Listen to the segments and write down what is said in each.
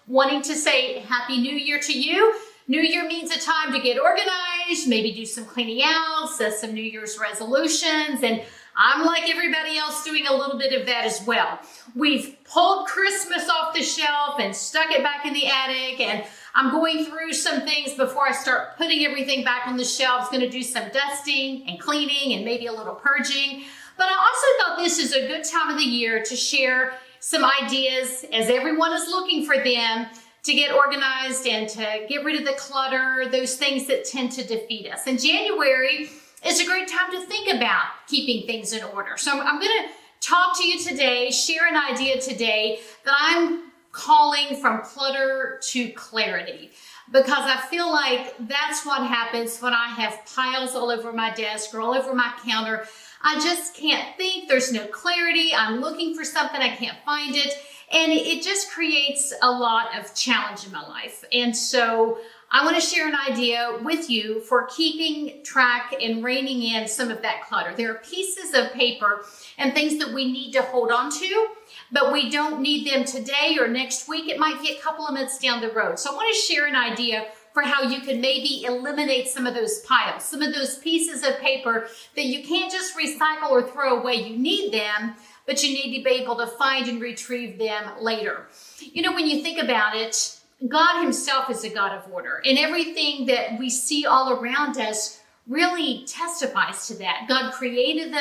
wanting to say Happy New Year to you. New Year means a time to get organized, maybe do some cleaning out, set some New Year's resolutions, and I'm like everybody else doing a little bit of that as well. We've pulled Christmas off the shelf and stuck it back in the attic, and I'm going through some things before I start putting everything back on the shelves. Going to do some dusting and cleaning and maybe a little purging. But I also thought this is a good time of the year to share some ideas as everyone is looking for them to get organized and to get rid of the clutter, those things that tend to defeat us. And January is a great time to think about keeping things in order. So I'm going to talk to you today, share an idea today that I'm calling from clutter to clarity, because I feel like that's what happens when I have piles all over my desk or all over my counter. I just can't think, there's no clarity, I'm looking for something, I can't find it. And it just creates a lot of challenge in my life. And so I want to share an idea with you for keeping track and reining in some of that clutter. There are pieces of paper and things that we need to hold on to, but we don't need them today or next week. It might be a couple of minutes down the road. So I want to share an idea for how you can maybe eliminate some of those piles, some of those pieces of paper that you can't just recycle or throw away. You need them, but you need to be able to find and retrieve them later. You know, when you think about it, God himself is a God of order, and everything that we see all around us really testifies to that. God created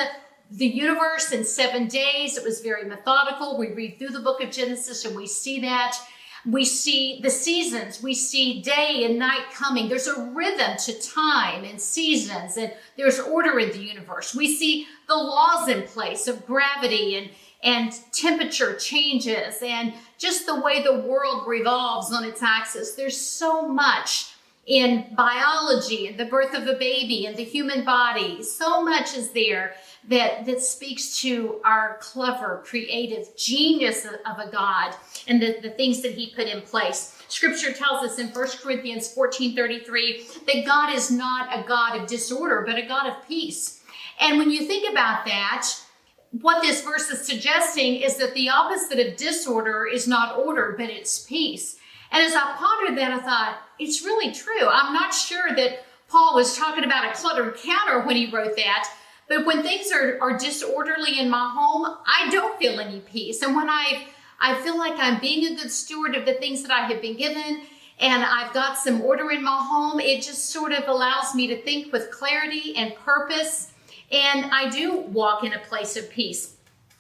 the universe in 7 days. It was very methodical. We read through the book of Genesis and we see that. We see the seasons. We see day and night coming. There's a rhythm to time and seasons, and there's order in the universe. We see the laws in place of gravity and temperature changes and just the way the world revolves on its axis. There's so much in biology and the birth of a baby and the human body. So much is there that speaks to our clever, creative genius of a God and the things that he put in place. Scripture tells us in 1 Corinthians 14:33 that God is not a God of disorder, but a God of peace. And when you think about that, what this verse is suggesting is that the opposite of disorder is not order, but it's peace. And as I pondered that, I thought, it's really true. I'm not sure that Paul was talking about a cluttered counter when he wrote that, but when things are disorderly in my home, I don't feel any peace. And when I feel like I'm being a good steward of the things that I have been given, and I've got some order in my home, it just sort of allows me to think with clarity and purpose, and I do walk in a place of peace.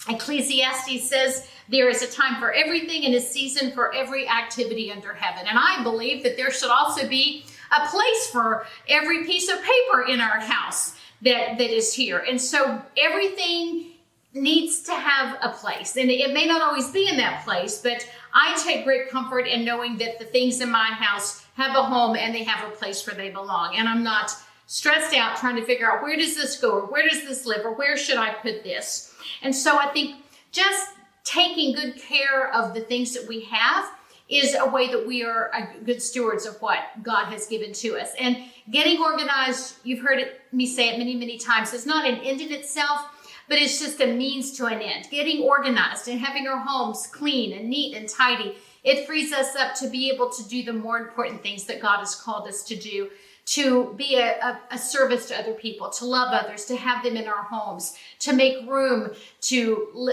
Ecclesiastes says there is a time for everything and a season for every activity under heaven. And I believe that there should also be a place for every piece of paper in our house that is here. And so everything needs to have a place. And it may not always be in that place, but I take great comfort in knowing that the things in my house have a home and they have a place where they belong. And I'm not stressed out trying to figure out, where does this go, or where does this live, or where should I put this? And so I think just taking good care of the things that we have is a way that we are good stewards of what God has given to us. And getting organized, you've heard me say it many, many times, is not an end in itself, but it's just a means to an end. Getting organized and having our homes clean and neat and tidy, it frees us up to be able to do the more important things that God has called us to do, to be a service to other people, to love others, to have them in our homes, to make room to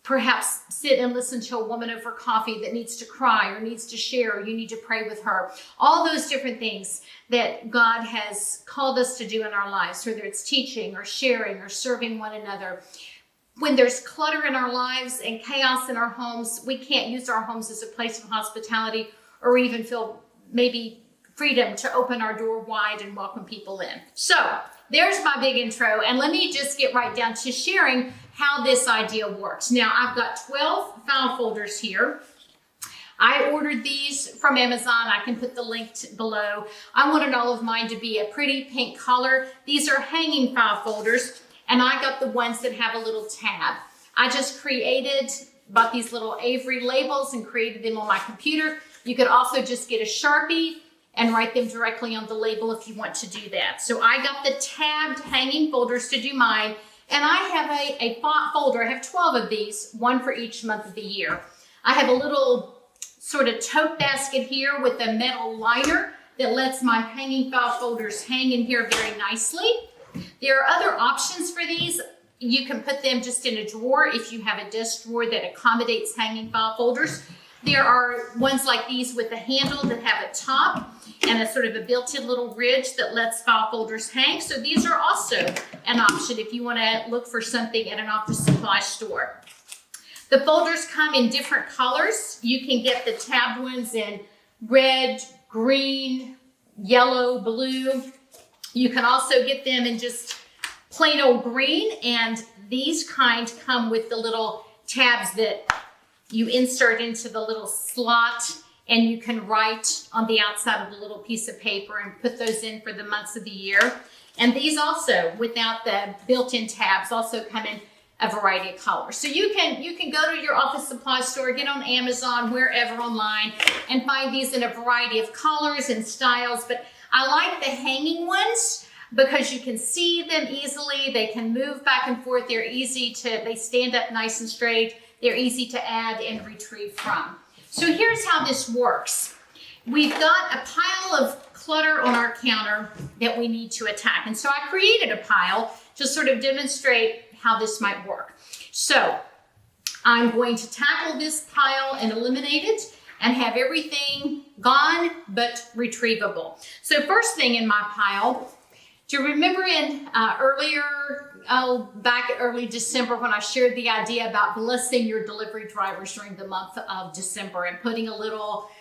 perhaps sit and listen to a woman over coffee that needs to cry or needs to share, or you need to pray with her. All those different things that God has called us to do in our lives, whether it's teaching or sharing or serving one another. When there's clutter in our lives and chaos in our homes, we can't use our homes as a place of hospitality or even feel maybe freedom to open our door wide and welcome people in. So there's my big intro, and let me just get right down to sharing how this idea works. Now, I've got 12 file folders here. I ordered these from Amazon. I can put the link below. I wanted all of mine to be a pretty pink color. These are hanging file folders, and I got the ones that have a little tab. I just bought these little Avery labels and created them on my computer. You could also just get a Sharpie and write them directly on the label if you want to do that. So I got the tabbed hanging folders to do mine, and I have a folder. I have 12 of these, one for each month of the year. I have a little sort of tote basket here with a metal liner that lets my hanging file folders hang in here very nicely. There are other options for these. You can put them just in a drawer if you have a desk drawer that accommodates hanging file folders. There are ones like these with a handle that have a top and a sort of a built-in little ridge that lets file folders hang. So these are also an option if you want to look for something at an office supply store. The folders come in different colors. You can get the tabbed ones in red, green, yellow, blue. You can also get them in just plain old green, and these kind come with the little tabs that you insert into the little slot, and you can write on the outside of the little piece of paper and put those in for the months of the year. And these also, without the built-in tabs, also come in a variety of colors. So you can go to your office supply store, get on Amazon, wherever online, and find these in a variety of colors and styles. But I like the hanging ones because you can see them easily. They can move back and forth. They stand up nice and straight. They're easy to add and retrieve from. So here's how this works. We've got a pile of clutter on our counter that we need to attack. And so I created a pile to sort of demonstrate how this might work. So I'm going to tackle this pile and eliminate it and have everything gone but retrievable. So first thing in my pile, do you remember in back early December when I shared the idea about blessing your delivery drivers during the month of December and putting a little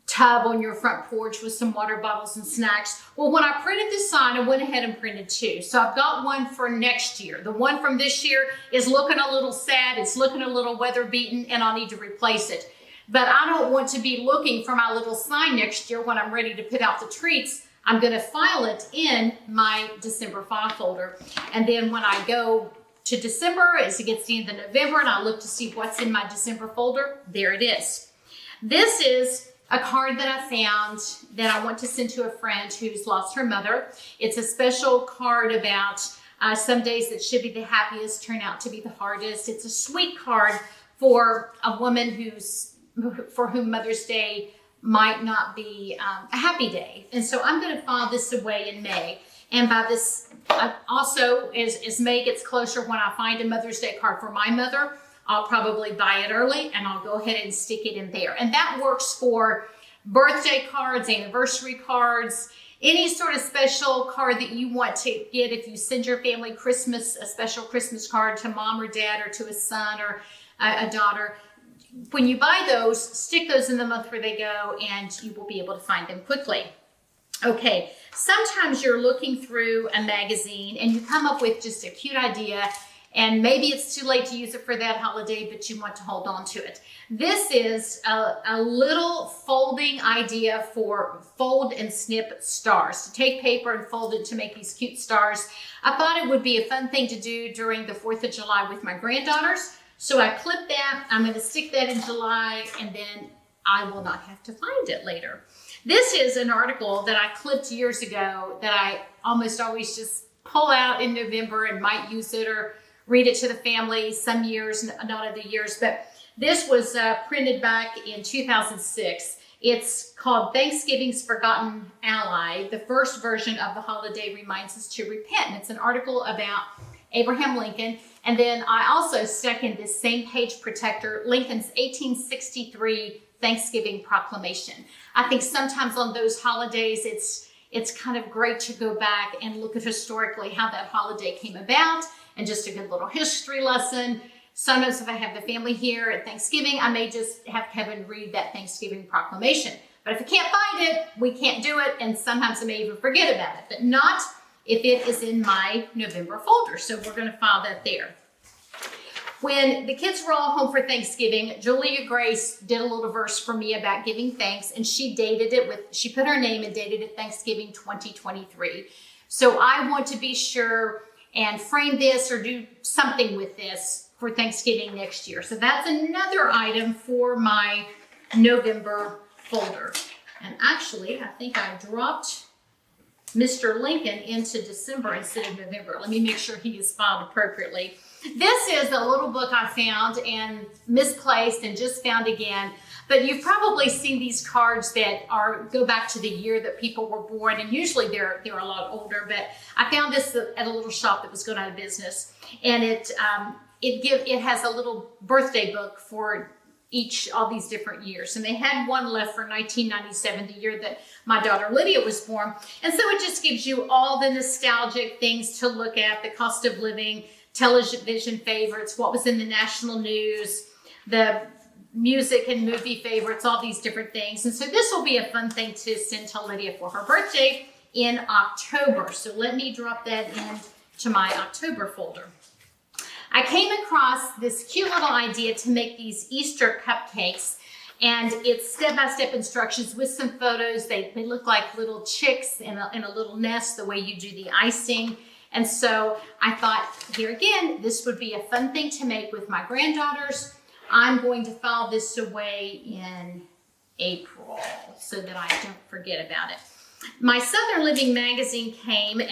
tub on your front porch with some water bottles and snacks? Well, when I printed this sign, I went ahead and printed two. So I've got one for next year. The one from this year is looking a little sad. It's looking a little weather beaten, and I'll need to replace it. But I don't want to be looking for my little sign next year when I'm ready to put out the treats. I'm going to file it in my December file folder. And then when I go to December, as it gets to the end of November, and I look to see what's in my December folder, there it is. This is a card that I found that I want to send to a friend who's lost her mother. It's a special card about some days that should be the happiest turn out to be the hardest. It's a sweet card for a woman for whom Mother's Day might not be a happy day. And so I'm going to file this away in May. And by this, also, as May gets closer, when I find a Mother's Day card for my mother, I'll probably buy it early and I'll go ahead and stick it in there. And that works for birthday cards, anniversary cards, any sort of special card that you want to get. If you send your family a special Christmas card to mom or dad or to a son or a daughter, when you buy those, stick those in the month where they go and you will be able to find them quickly. Okay, sometimes you're looking through a magazine and you come up with just a cute idea, and maybe it's too late to use it for that holiday, but you want to hold on to it. This is a little folding idea for fold and snip stars. To take paper and fold it to make these cute stars. I thought it would be a fun thing to do during the 4th of July with my granddaughters. So I clipped that. I'm going to stick that in July, and then I will not have to find it later. This is an article that I clipped years ago that I almost always just pull out in November and might use it or read it to the family some years, not other years. But this was printed back in 2006. It's called Thanksgiving's Forgotten Ally. The first version of the holiday reminds us to repent. And it's an article about Abraham Lincoln. And then I also stuck in this same page protector, Lincoln's 1863 Thanksgiving Proclamation. I think sometimes on those holidays, it's kind of great to go back and look at historically how that holiday came about, and just a good little history lesson. Sometimes if I have the family here at Thanksgiving, I may just have Kevin read that Thanksgiving Proclamation. But if I can't find it, we can't do it, and sometimes I may even forget about it, but not if it is in my November folder. So we're going to file that there. When the kids were all home for Thanksgiving, Julia Grace did a little verse for me about giving thanks, and she put her name and dated it Thanksgiving 2023. So I want to be sure and frame this or do something with this for Thanksgiving next year. So that's another item for my November folder. And actually, I think I dropped Mr. Lincoln into December instead of November. Let me make sure he is filed appropriately. This is a little book I found and misplaced and just found again But you've probably seen these cards that go back to the year that people were born, and usually they're a lot older. But I found this at a little shop that was going out of business, and it has a little birthday book for all these different years. And they had one left for 1997, the year that my daughter Lydia was born. And so it just gives you all the nostalgic things to look at, the cost of living, television favorites, what was in the national news, the music and movie favorites, all these different things. And so this will be a fun thing to send to Lydia for her birthday in October. So let me drop that into my October folder. I came across this cute little idea to make these Easter cupcakes, and it's step-by-step instructions with some photos. They look like little chicks in a little nest, the way you do the icing. And so I thought, here again, this would be a fun thing to make with my granddaughters. I'm going to file this away in April so that I don't forget about it. My Southern Living magazine came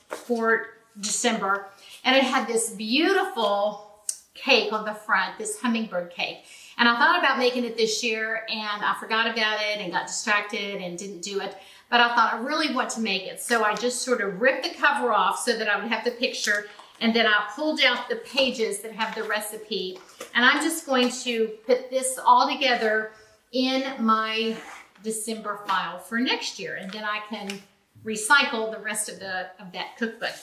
for December, and it had this beautiful cake on the front, this hummingbird cake. And I thought about making it this year, and I forgot about it and got distracted and didn't do it. But I thought I really want to make it. So I just sort of ripped the cover off so that I would have the picture, and then I pulled out the pages that have the recipe. And I'm just going to put this all together in my December file for next year, and then I can recycle the rest of that cookbook.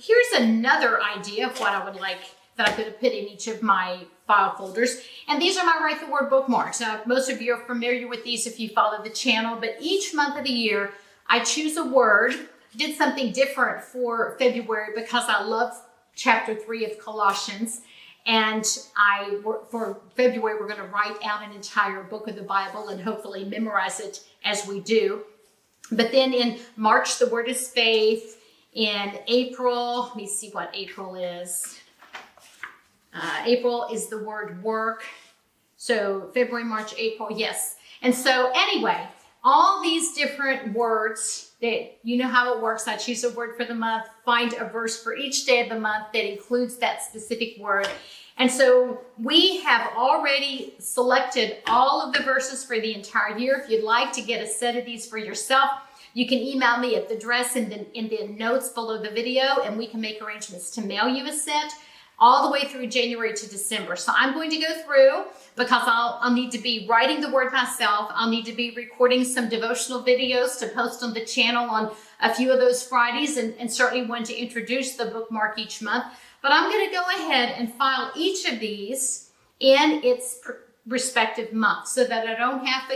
Here's another idea of what I would like that I could have put in each of my file folders. And these are my Write the Word bookmarks. Now, most of you are familiar with these if you follow the channel, but each month of the year, I choose a word. Did something different for February because I love chapter 3 of Colossians. And for February, we're going to write out an entire book of the Bible and hopefully memorize it as we do. But then in March, the word is faith. In April, let me see what April is. April is the word work. So February, March, April, yes. And so anyway, all these different words that you know how it works. I choose a word for the month, find a verse for each day of the month that includes that specific word. And so we have already selected all of the verses for the entire year. If you'd like to get a set of these for yourself, you can email me at the address in the notes below the video, and we can make arrangements to mail you a set all the way through January to December. So I'm going to go through because I'll need to be writing the word myself. I'll need to be recording some devotional videos to post on the channel on a few of those Fridays, and certainly one to introduce the bookmark each month. But I'm going to go ahead and file each of these in its respective month so that I don't have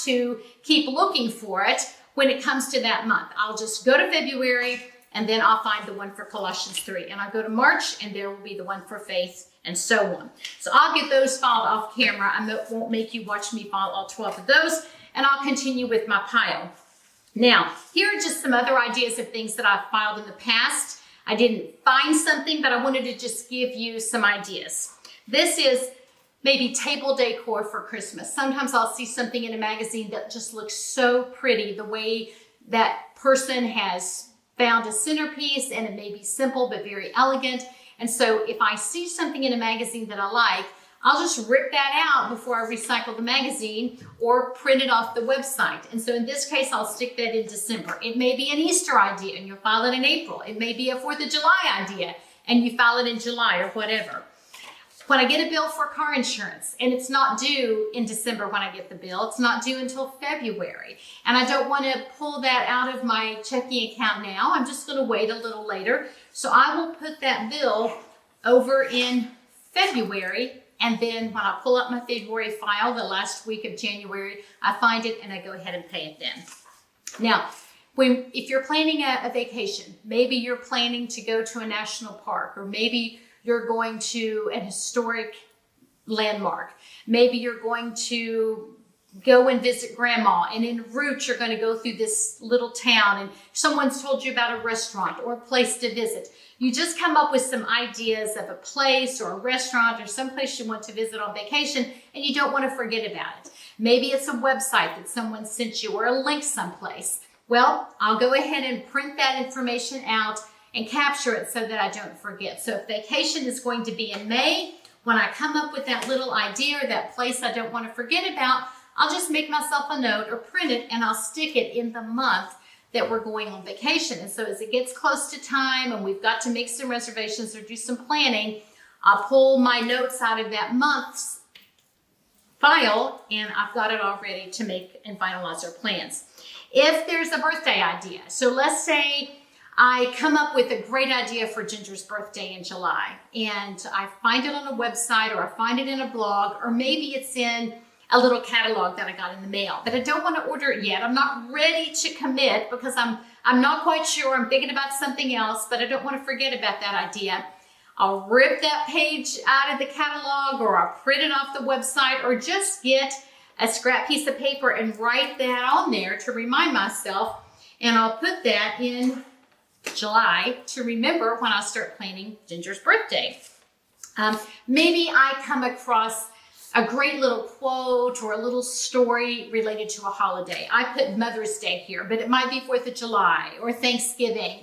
to keep looking for it when it comes to that month. I'll just go to February, and then I'll find the one for Colossians 3. And I'll go to March, and there will be the one for faith, and so on. So I'll get those filed off camera. I won't make you watch me file all 12 of those, and I'll continue with my pile. Now, here are just some other ideas of things that I've filed in the past. I didn't find something, but I wanted to just give you some ideas. This is maybe table decor for Christmas. Sometimes I'll see something in a magazine that just looks so pretty, the way that person has found a centerpiece, and it may be simple but very elegant. And so if I see something in a magazine that I like, I'll just rip that out before I recycle the magazine or print it off the website. And so in this case, I'll stick that in December. It may be an Easter idea and you'll file it in April. It may be a 4th of July idea and you file it in July or whatever. When I get a bill for car insurance, and it's not due in December when I get the bill, it's not due until February. And I don't want to pull that out of my checking account now. I'm just going to wait a little later. So I will put that bill over in February. And then when I pull up my February file, the last week of January, I find it and I go ahead and pay it then. Now, if you're planning a vacation, maybe you're planning to go to a national park, or maybe you're going to an historic landmark. Maybe you're going to go and visit grandma, and en route you're going to go through this little town and someone's told you about a restaurant or a place to visit. You just come up with some ideas of a place or a restaurant or some place you want to visit on vacation, and you don't want to forget about it. Maybe it's a website that someone sent you or a link someplace. Well, I'll go ahead and print that information out and capture it so that I don't forget. So if vacation is going to be in May, when I come up with that little idea or that place I don't want to forget about, I'll just make myself a note or print it and I'll stick it in the month that we're going on vacation. And so as it gets close to time and we've got to make some reservations or do some planning, I'll pull my notes out of that month's file and I've got it all ready to make and finalize our plans. If there's a birthday idea, so let's say I come up with a great idea for Ginger's birthday in July and I find it on a website or I find it in a blog or maybe it's in a little catalog that I got in the mail, but I don't want to order it yet. I'm not ready to commit because I'm not quite sure. I'm thinking about something else, but I don't want to forget about that idea. I'll rip that page out of the catalog or I'll print it off the website or just get a scrap piece of paper and write that on there to remind myself. And I'll put that in July to remember when I start planning Ginger's birthday. Maybe I come across a great little quote or a little story related to a holiday. I put Mother's Day here, but it might be 4th of July or Thanksgiving.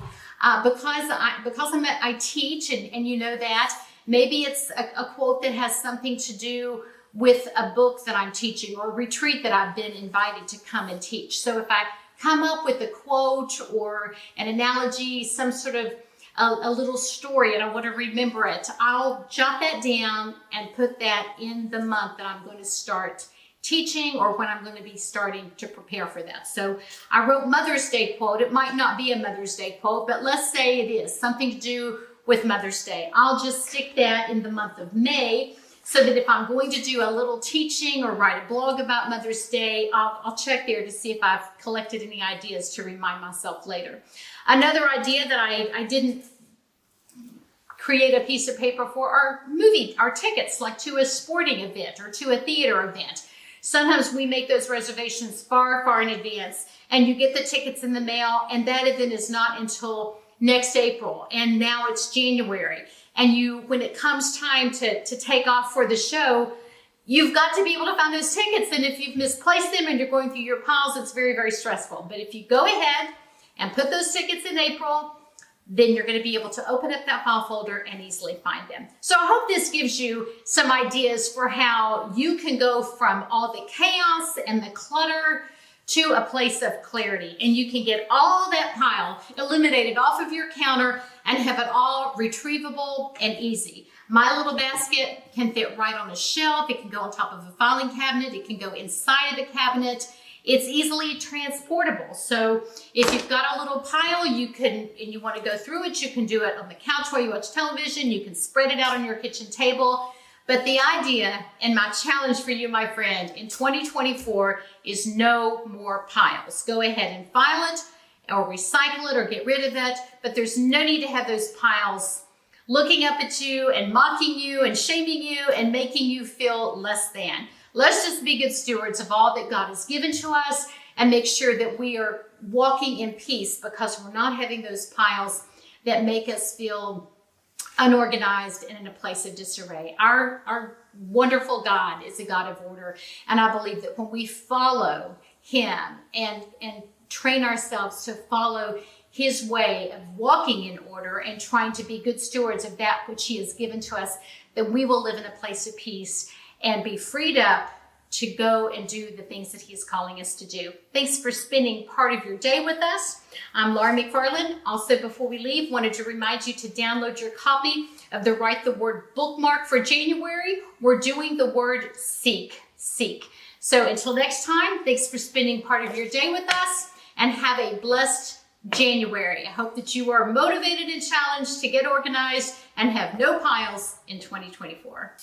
Because I teach and you know that, maybe it's a quote that has something to do with a book that I'm teaching or a retreat that I've been invited to come and teach. So if I come up with a quote or an analogy, some sort of a little story and I want to remember it, I'll jot that down and put that in the month that I'm going to start teaching or when I'm going to be starting to prepare for that. So I wrote Mother's Day quote. It might not be a Mother's Day quote, but let's say it is something to do with Mother's Day. I'll just stick that in the month of May so that if I'm going to do a little teaching or write a blog about Mother's Day, I'll check there to see if I've collected any ideas to remind myself later. Another idea that I didn't create a piece of paper for our tickets, like to a sporting event or to a theater event. Sometimes we make those reservations far, far in advance and you get the tickets in the mail and that event is not until next April and now it's January. And when it comes time to take off for the show, you've got to be able to find those tickets. And if you've misplaced them and you're going through your piles, it's very, very stressful. But if you go ahead and put those tickets in April, then you're going to be able to open up that file folder and easily find them. So I hope this gives you some ideas for how you can go from all the chaos and the clutter to a place of clarity. And you can get all that pile eliminated off of your counter and have it all retrievable and easy. My little basket can fit right on a shelf. It can go on top of a filing cabinet. It can go inside of the cabinet. It's easily transportable. So if you've got a little pile, and you want to go through it, you can do it on the couch while you watch television. You can spread it out on your kitchen table. But the idea and my challenge for you, my friend, in 2024 is no more piles. Go ahead and file it or recycle it or get rid of it. But there's no need to have those piles looking up at you and mocking you and shaming you and making you feel less than. Let's just be good stewards of all that God has given to us and make sure that we are walking in peace because we're not having those piles that make us feel unorganized and in a place of disarray. Our wonderful God is a God of order. And I believe that when we follow him and train ourselves to follow his way of walking in order and trying to be good stewards of that which he has given to us, that we will live in a place of peace and be freed up to go and do the things that he's calling us to do. Thanks for spending part of your day with us. I'm Laura McFarland. Also, before we leave, wanted to remind you to download your copy of the Write the Word bookmark for January. We're doing the word seek. So until next time, thanks for spending part of your day with us and have a blessed January. I hope that you are motivated and challenged to get organized and have no piles in 2024.